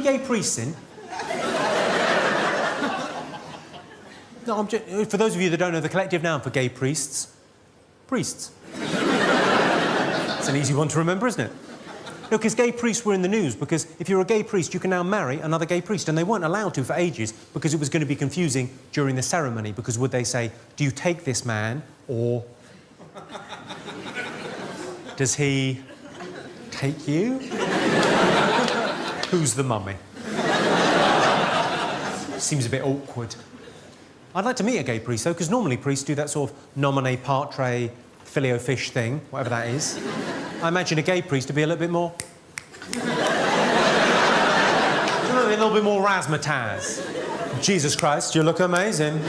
gay priests in? No, for those of you that don't know, the collective noun for gay priests, priests. It's an easy one to remember, isn't it? No, because gay priests were in the news, because if you're a gay priest, you can now marry another gay priest, and they weren't allowed to for ages because it was going to be confusing during the ceremony, because would they say, do you take this man, or does he take you? Who's the mummy? Seems a bit awkward. I'd like to meet a gay priest, though, because normally priests do that sort of nomine patre, fillet-o-fish thing, whatever that is. I imagine a gay priest to be a little bit more... a little bit more razzmatazz. Jesus Christ, you look amazing.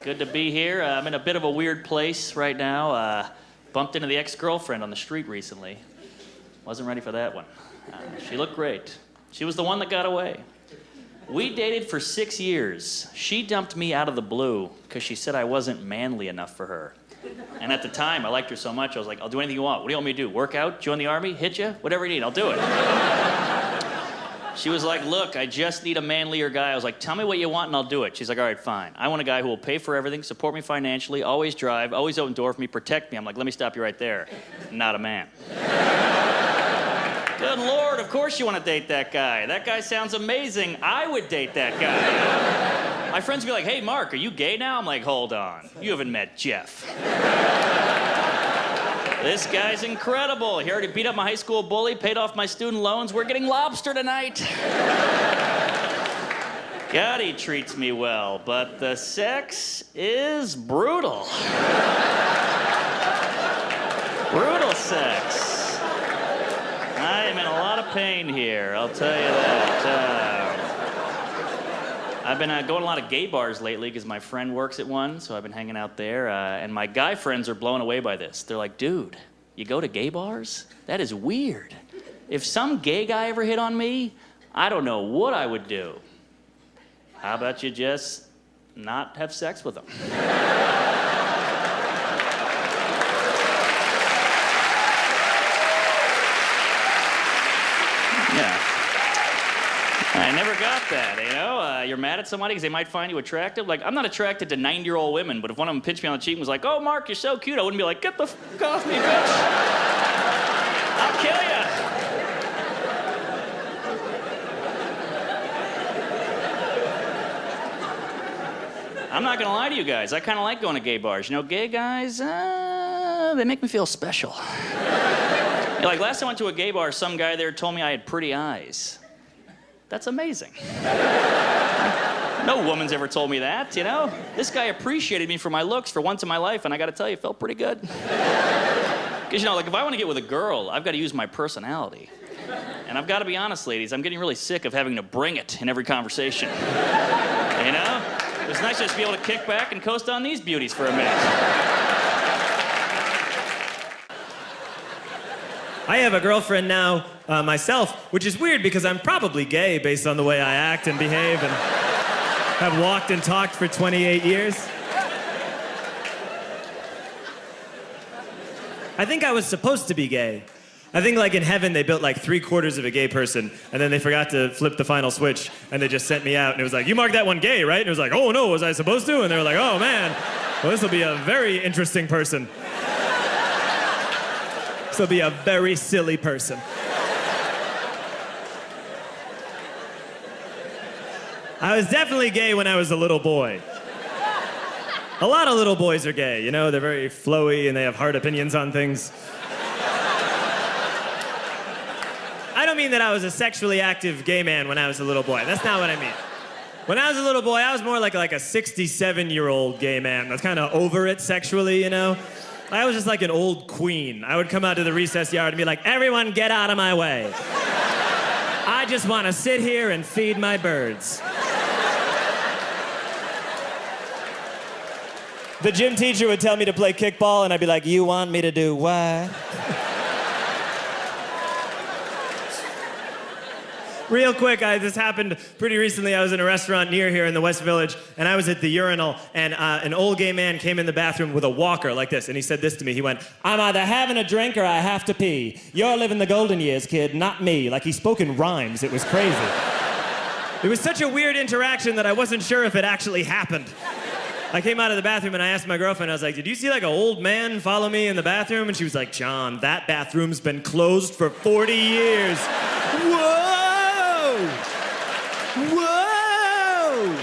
Good to be here. I'm in a bit of a weird place right now. Bumped into the ex-girlfriend on the street recently. Wasn't ready for that one. She looked great. She was the one that got away. We dated for 6 years. She dumped me out of the blue because she said I wasn't manly enough for her. And at the time, I liked her so much, I was like, I'll do anything you want. What do you want me to do? Work out? Join the army? Hit you? Whatever you need, I'll do it. She was like, look, I just need a manlier guy. I was like, tell me what you want and I'll do it. She's like, all right, fine. I want a guy who will pay for everything, support me financially, always drive, always open door for me, protect me. I'm like, let me stop you right there. Not a man. Good Lord, of course you want to date that guy. That guy sounds amazing. I would date that guy. My friends would be like, hey, Mark, are you gay now? I'm like, hold on. You haven't met Jeff. This guy's incredible. He already beat up my high school bully, paid off my student loans. We're getting lobster tonight. God, he treats me well, but the sex is brutal. Brutal sex. I am in a lot of pain here, I'll tell you that. I've been going to a lot of gay bars lately because my friend works at one, so I've been hanging out there. And my guy friends are blown away by this. They're like, dude, you go to gay bars? That is weird. If some gay guy ever hit on me, I don't know what I would do. How about you just not have sex with them? Yeah. I never got that, you know? You're mad at somebody because they might find you attractive. Like, I'm not attracted to 90-year-old women, but if one of them pinched me on the cheek and was like, oh, Mark, you're so cute, I wouldn't be like, get the f*** off me, bitch. I'll kill you. I'm not gonna lie to you guys. I kind of like going to gay bars. You know, gay guys, they make me feel special. Like, last time I went to a gay bar, some guy there told me I had pretty eyes. That's amazing. No woman's ever told me that, you know? This guy appreciated me for my looks for once in my life, and I gotta tell you, it felt pretty good. Because, you know, like, if I want to get with a girl, I've got to use my personality. And I've got to be honest, ladies, I'm getting really sick of having to bring it in every conversation. You know? It's nice just to be able to kick back and coast on these beauties for a minute. I have a girlfriend now, myself, which is weird because I'm probably gay based on the way I act and behave and have walked and talked for 28 years. I think I was supposed to be gay. I think, like, in heaven, they built, like, 3/4 of a gay person, and then they forgot to flip the final switch, and they just sent me out, and it was like, you marked that one gay, right? And it was like, oh, no, was I supposed to? And they were like, oh, man, well, this will be a very interesting person. This will be a very silly person. I was definitely gay when I was a little boy. A lot of little boys are gay, you know? They're very flowy, and they have hard opinions on things. I don't mean that I was a sexually active gay man when I was a little boy. That's not what I mean. When I was a little boy, I was more like a 67-year-old gay man that's kind of over it sexually, you know? I was just like an old queen. I would come out to the recess yard and be like, everyone get out of my way. I just want to sit here and feed my birds. The gym teacher would tell me to play kickball, and I'd be like, you want me to do what? Real quick, this happened pretty recently. I was in a restaurant near here in the West Village, and I was at the urinal, and an old gay man came in the bathroom with a walker like this, and he said this to me. He went, "I'm either having a drink or I have to pee. You're living the golden years, kid, not me." Like he spoke in rhymes. It was crazy. It was such a weird interaction that I wasn't sure if it actually happened. I came out of the bathroom and I asked my girlfriend, I was like, "Did you see like an old man follow me in the bathroom?" And she was like, "John, that bathroom's been closed for 40 years. Whoa! Whoa!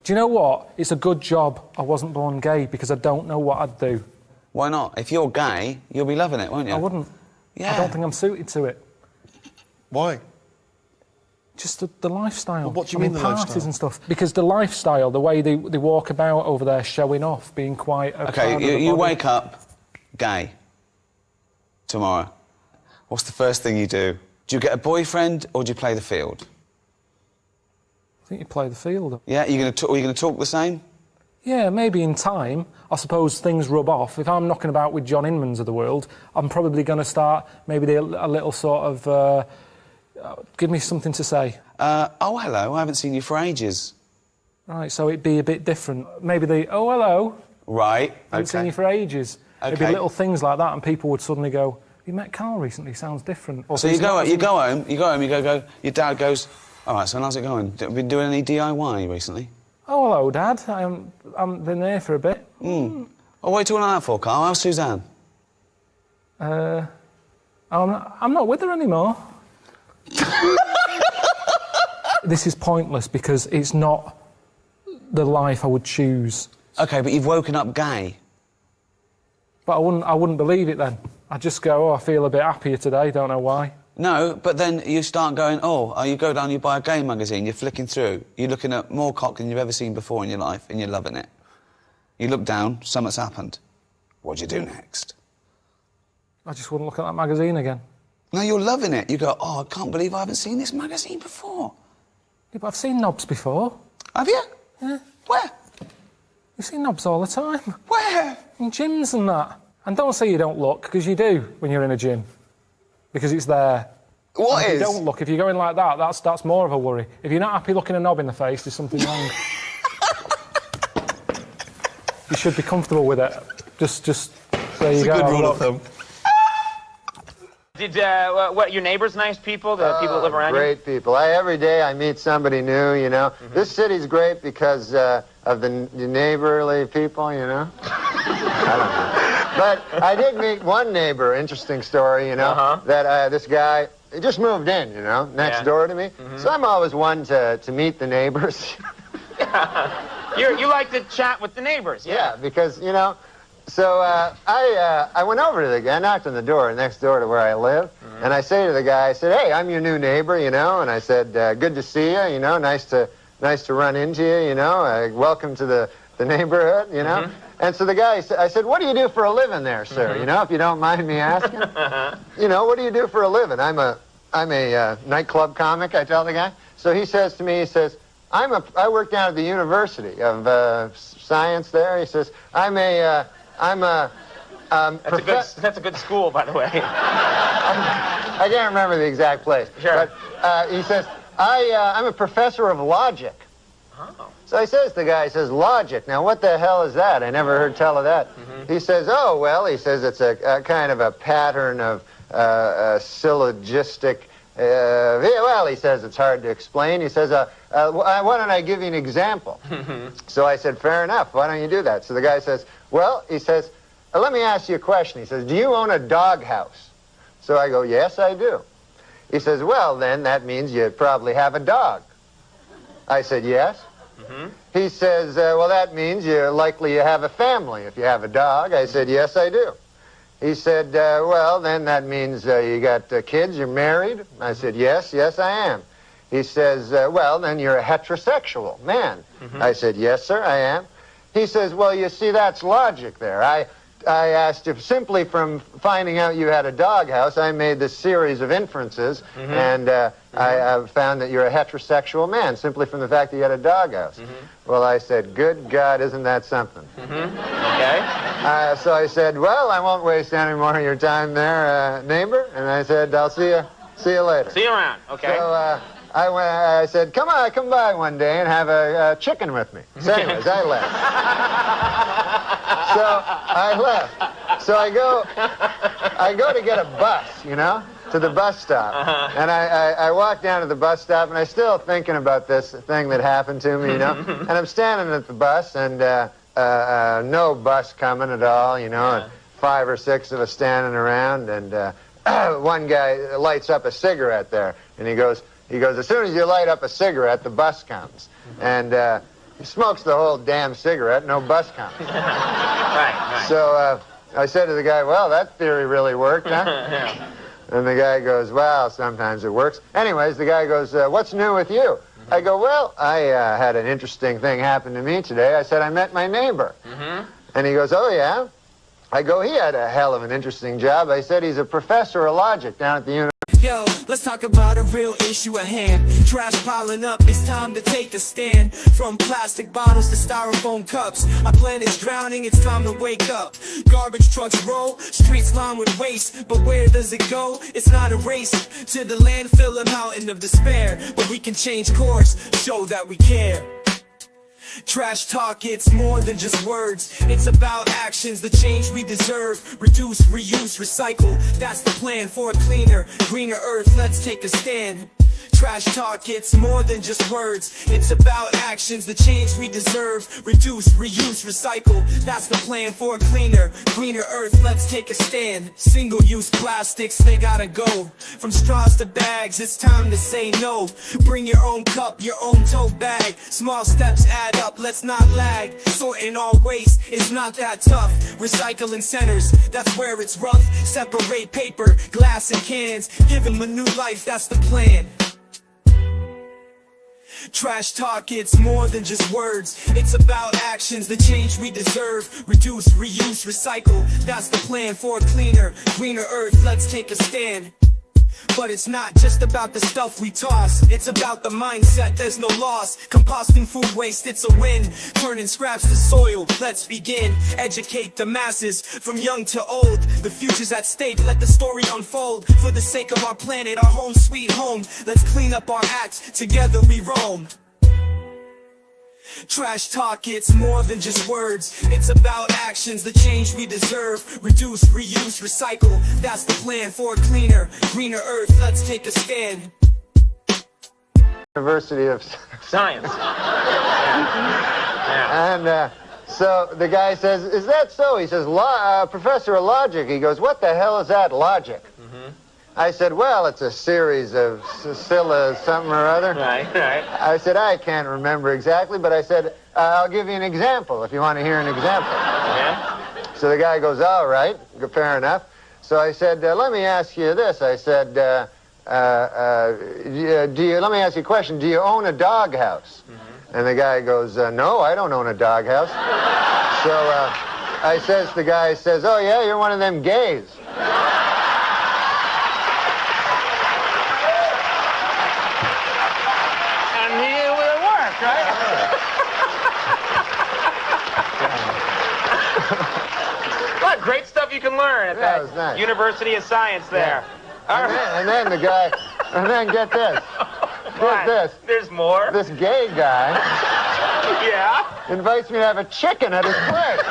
Do you know what? It's a good job I wasn't born gay because I don't know what I'd do. Why not? If you're gay, you'll be loving it, won't you? I wouldn't. Yeah. I don't think I'm suited to it. Why? Just the lifestyle. Well, what do you mean the parties lifestyle? and stuff. Because the lifestyle, the way they walk about over there showing off, being quite... Okay, you wake up gay tomorrow. What's the first thing you do? Do you get a boyfriend or do you play the field? I think you play the field. Yeah, are you going to talk the same? Yeah, maybe in time. I suppose things rub off. If I'm knocking about with John Inmans of the world, I'm probably going to start maybe a little sort of... give me something to say. Oh, hello, I haven't seen you for ages. Right, so it'd be a bit different. Maybe oh, hello. Right, okay. I haven't seen you for ages. It'd be little things like that, and people would suddenly go, "You met Carl recently, sounds different." Or So you go home, your dad goes, "All right, son, how's it going? Been doing any DIY recently?" "Oh, hello, Dad. I'm been there for a bit." Oh, what are you talking like that for, Carl? How's Suzanne? I'm not with her anymore. This is pointless because it's not the life I would choose. Okay, but you've woken up gay. But I wouldn't believe it then. I'd just go, "Oh, I feel a bit happier today, don't know why." No, but then you start going, you go down, you buy a gay magazine, you're flicking through, you're looking at more cock than you've ever seen before in your life, and you're loving it. You look down, something's happened. What do you do next? I just wouldn't look at that magazine again. No, you're loving it. You go, "Oh, I can't believe I haven't seen this magazine before." Yeah, but I've seen knobs before. Have you? Yeah. Where? You see knobs all the time. Where? In gyms and that. And don't say you don't look, because you do when you're in a gym. Because it's there. What and is? If you don't look, if you're going like that, that's more of a worry. If you're not happy looking a knob in the face, there's something wrong. You should be comfortable with it. Just there you It's go. a good rule of thumb. Did your neighbors nice people? The people that live around great people. Every day I meet somebody new, you know. This city's great because of the neighborly people, you know. I don't know. But I did meet one neighbor, interesting story, you know, that this guy, he just moved in, you know, next door to me. So I'm always one to meet the neighbors. You like to chat with the neighbors, Yeah, because, you know, so I went over to the guy, I knocked on the door next door to where I live, and I say to the guy, I said, "Hey, I'm your new neighbor, you know," and I said, "Good to see you, you know, nice to run into you, you know, welcome to the neighborhood, you know." And so the guy, I said, "What do you do for a living there, sir, you know, if you don't mind me asking?" "You know, what do you do for a living?" I'm a nightclub comic," I tell the guy. So he says to me, he says, I work down at the University of Science there. He says, That's a good school, by the way. I can't remember the exact place. Sure. But he says, I'm a professor of logic. Oh. So he says, the guy says, "Logic. Now, what the hell is that? I never heard tell of that." He says, "Oh, well," he says, "it's a kind of a pattern of syllogistic..." Well, he says, "It's hard to explain." He says, "Why don't I give you an example?" So I said, "Fair enough. Why don't you do that?" So the guy says, "Well," he says, "let me ask you a question." He says, "Do you own a doghouse?" So I go, "Yes, I do." He says, "Well, then that means you probably have a dog." I said, "Yes." He says, "Well, that means you're likely you have a family if you have a dog." I said, "Yes, I do." He said, "Well, then that means you got kids, you're married?" I said, "Yes, I am." He says, "Well, then you're a heterosexual man." I said, "Yes, sir, I am." He says, "Well, you see, that's logic there. I asked if simply from finding out you had a doghouse, I made this series of inferences, and I found that you're a heterosexual man simply from the fact that you had a doghouse." Well, I said, "Good God, isn't that something?" Okay. So I said, "Well, I won't waste any more of your time there, neighbor." And I said, I'll see See you later. See you around. Okay. So I said, come by one day and have a chicken with me. So anyways, I left. So I left. So I go to get a bus, you know, to the bus stop. And I walk down to the bus stop, and I'm still thinking about this thing that happened to me, you know. And I'm standing at the bus, and no bus coming at all, you know, and 5 or 6 of us standing around, and one guy lights up a cigarette there, and he goes, as soon as you light up a cigarette, the bus comes. And he smokes the whole damn cigarette, no bus comes. Right. So I said to the guy, well, that theory really worked, huh? Yeah. And the guy goes, well, sometimes it works. Anyways, the guy goes, what's new with you? I go, well, I had an interesting thing happen to me today. I said, I met my neighbor. And he goes, oh, yeah? I go, he had a hell of an interesting job. I said, he's a professor of logic down at the university. Yo, let's talk about a real issue at hand. Trash piling up, it's time to take a stand. From plastic bottles to styrofoam cups, our planet's drowning, it's time to wake up. Garbage trucks roll, streets lined with waste, but where does it go? It's not a race to the landfill, a mountain of despair. But we can change course, show that we care. Trash talk, it's more than just words. It's about actions, the change we deserve. Reduce, reuse, recycle. That's the plan for a cleaner, greener earth. Let's take a stand. Trash talk, it's more than just words. It's about actions, the change we deserve. Reduce, reuse, recycle. That's the plan for a cleaner, greener earth. Let's take a stand. Single-use plastics, they gotta go. From straws to bags, it's time to say no. Bring your own cup, your own tote bag. Small steps add up, let's not lag. Sorting all waste, it's not that tough. Recycling centers, that's where it's rough. Separate paper, glass and cans. Give them a new life, that's the plan. Trash talk, it's more than just words. It's about actions, the change we deserve. Reduce, reuse, recycle. That's the plan for a cleaner, greener earth. Let's take a stand. But it's not just about the stuff we toss. It's about the mindset, there's no loss. Composting food waste, it's a win. Turning scraps to soil, let's begin. Educate the masses, from young to old. The future's at stake, let the story unfold. For the sake of our planet, our home sweet home. Let's clean up our acts, together we roam. Trash talk, it's more than just words. It's about actions, the change we deserve. Reduce, reuse, recycle. That's the plan for a cleaner, greener earth. Let's take a stand. University of Science. And so the guy says, is that so? He says, Professor of Logic. He goes, what the hell is that, logic? I said, well, it's a series of Scylla something or other. Right. I said, I can't remember exactly, but I said, I'll give you an example if you want to hear an example. Yeah. So the guy goes, all right, fair enough. So I said, let me ask you this. I said, let me ask you a question. Do you own a doghouse? And the guy goes, no, I don't own a doghouse. So the guy says, oh, yeah, you're one of them gays. Right? What great stuff you can learn at Yeah, it was that nice. University of Science there. And then the guy, and then get this. Get this. There's more. This gay guy Yeah. invites me to have a chicken at his place.